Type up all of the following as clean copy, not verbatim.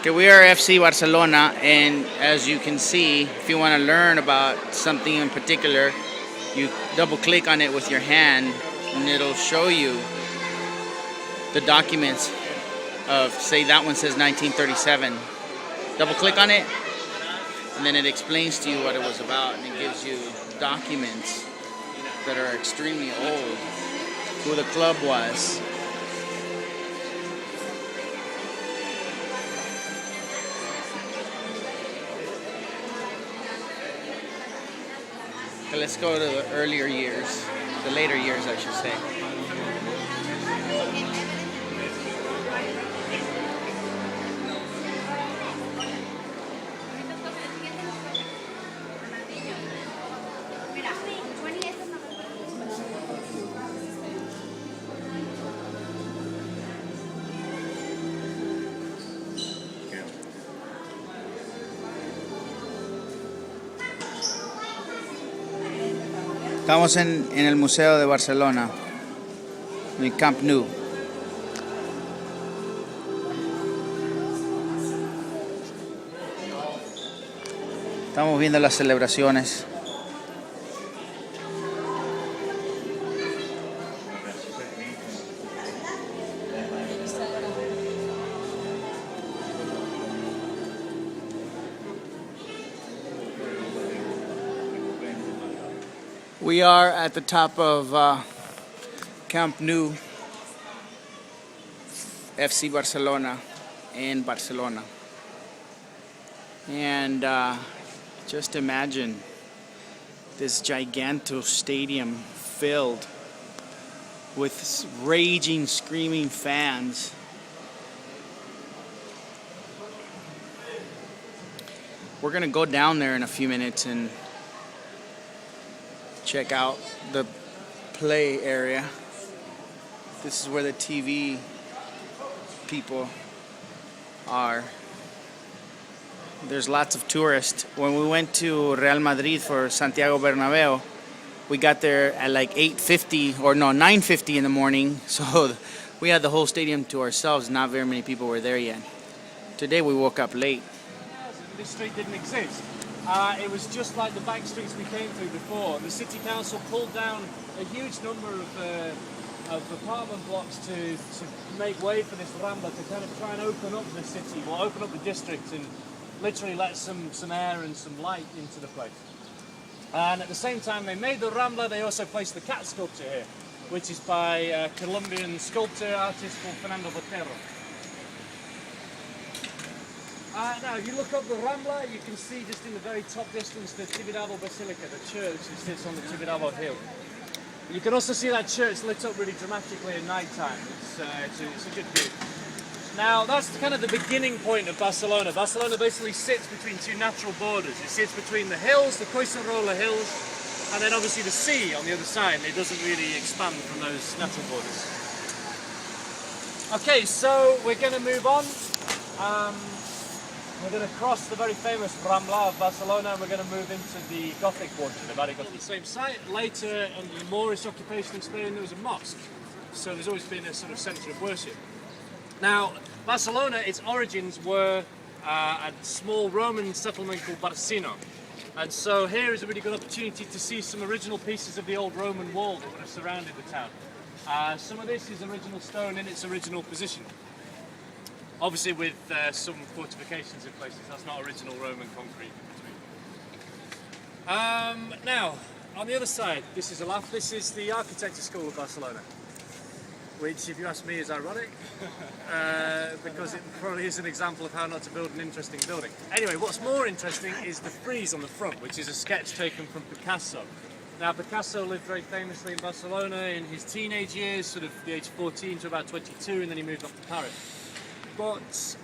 Okay, we are FC Barcelona, and as you can see, if you want to learn about something in particular, you double click on it with your hand, and it'll show you the documents of, say, that one says 1937. Double click on it, and then it explains to you what it was about, and it gives you documents that are extremely old, who the club was. Okay, let's go to the earlier years, the later years, I should say. Estamos en el Museo de Barcelona, en el Camp Nou. Estamos viendo las celebraciones. We are at the top of Camp Nou, FC Barcelona in Barcelona. And just imagine this gigantic stadium filled with raging, screaming fans. We're gonna go down there in a few minutes and check out the play area. This is where the TV people are. There's lots of tourists. When we went to Real Madrid for Santiago Bernabeu, we got there at like 8:50 or no 9:50 in the morning. So we had the whole stadium to ourselves. Not very many people were there yet. Today we woke up late. This street didn't exist. It was just like the back streets we came through before. The city council pulled down a huge number of apartment blocks to make way for this Rambla, to kind of try and open up the city, or open up the district, and literally let some air and some light into the place. And at the same time they made the Rambla, they also placed the cat sculpture here, which is by a Colombian sculptor artist called Fernando Botero. Now, if you look up the Rambla, you can see just in the very top distance the Tibidabo Basilica, the church that sits on the Tibidabo hill. You can also see that church lit up really dramatically at night time. It's a good view. Now, that's kind of the beginning point of Barcelona. Barcelona basically sits between two natural borders. It sits between the hills, the Collserola hills, and then obviously the sea on the other side. It doesn't really expand from those natural borders. Okay, so we're going to move on. We're going to cross the very famous Rambla of Barcelona, and we're going to move into the Gothic portion, the very Gothic. Same site. Later, under the Moorish occupation in Spain, there was a mosque. So there's always been a sort of centre of worship. Now, Barcelona, its origins were a small Roman settlement called Barcino. And so here is a really good opportunity to see some original pieces of the old Roman wall that would have surrounded the town. Some of this is original stone in its original position. Obviously with some fortifications in places. That's not original Roman concrete. Now, on the other side, this is the architecture school of Barcelona, which, if you ask me, is ironic, because it probably is an example of how not to build an interesting building. Anyway, what's more interesting is the frieze on the front, which is a sketch taken from Picasso. Now, Picasso lived very famously in Barcelona in his teenage years, sort of the age 14 to about 22, and then he moved off to Paris. But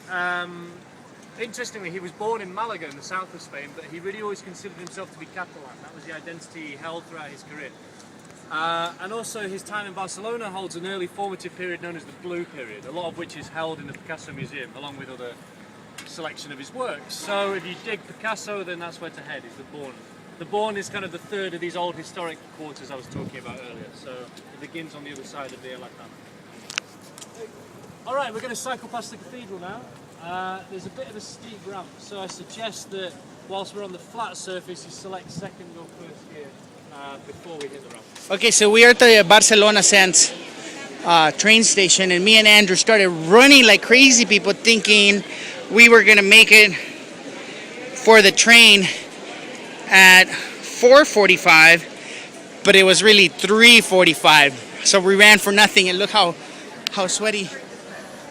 interestingly, he was born in Malaga in the south of Spain, but he really always considered himself to be Catalan. That was the identity he held throughout his career. And also his time in Barcelona holds an early formative period known as the Blue Period, a lot of which is held in the Picasso Museum, along with other selection of his works. So if you dig Picasso, then that's where to head, is the Born. The Born is kind of the third of these old historic quarters I was talking about earlier, so it begins on the other side of the Alacant. Alright, we're going to cycle past the cathedral now. there's a bit of a steep ramp, so I suggest that whilst we're on the flat surface, you select second or first gear before we hit the ramp. Okay, so we are at the Barcelona Sands train station, and me and Andrew started running like crazy people, thinking we were gonna make it for the train at 4:45, but it was really 3:45. So we ran for nothing, and look how sweaty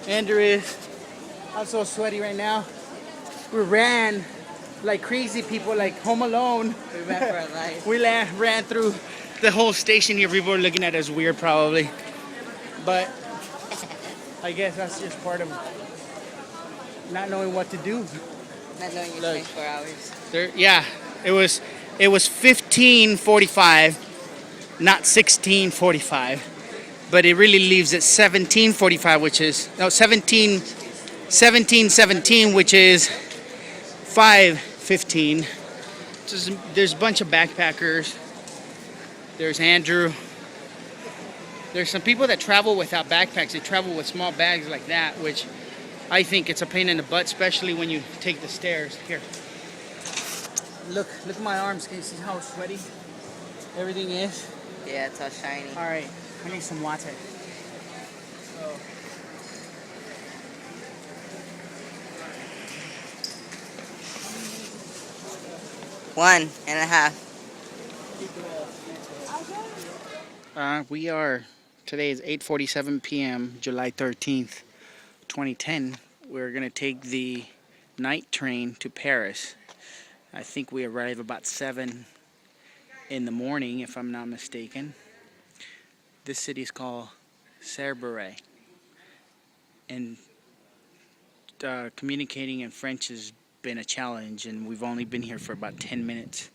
Andrew is. I'm so sweaty right now. We ran like crazy people, like Home Alone. We ran for our life. We ran through the whole station here. People are looking at us weird, probably. But I guess that's just part of not knowing what to do. Not knowing you Look. spent 4 hours. Yeah, it was 15:45, not 16:45, but it really leaves at 17:45, which is 17:17, which is 5:15. There's a bunch of backpackers. There's Andrew. There's some people that travel without backpacks. They travel with small bags like that, which I think it's a pain in the butt, especially when you take the stairs. Here. Look at my arms. Can you see how sweaty everything is? Yeah, it's all shiny. All right, I need some water. One and a half. Today is 8:47 p.m., July 13th, 2010. We're going to take the night train to Paris. I think we arrive about 7 in the morning, if I'm not mistaken. This city is called Cerbère, and communicating in French has been a challenge, and we've only been here for about 10 minutes.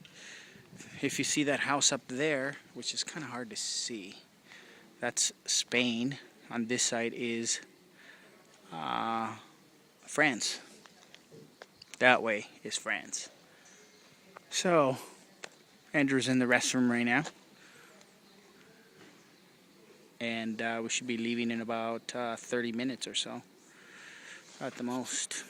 If you see that house up there, which is kind of hard to see, that's Spain. On this side is France. That way is France. So, Andrew's in the restroom right now. And we should be leaving in about 30 minutes or so, at the most.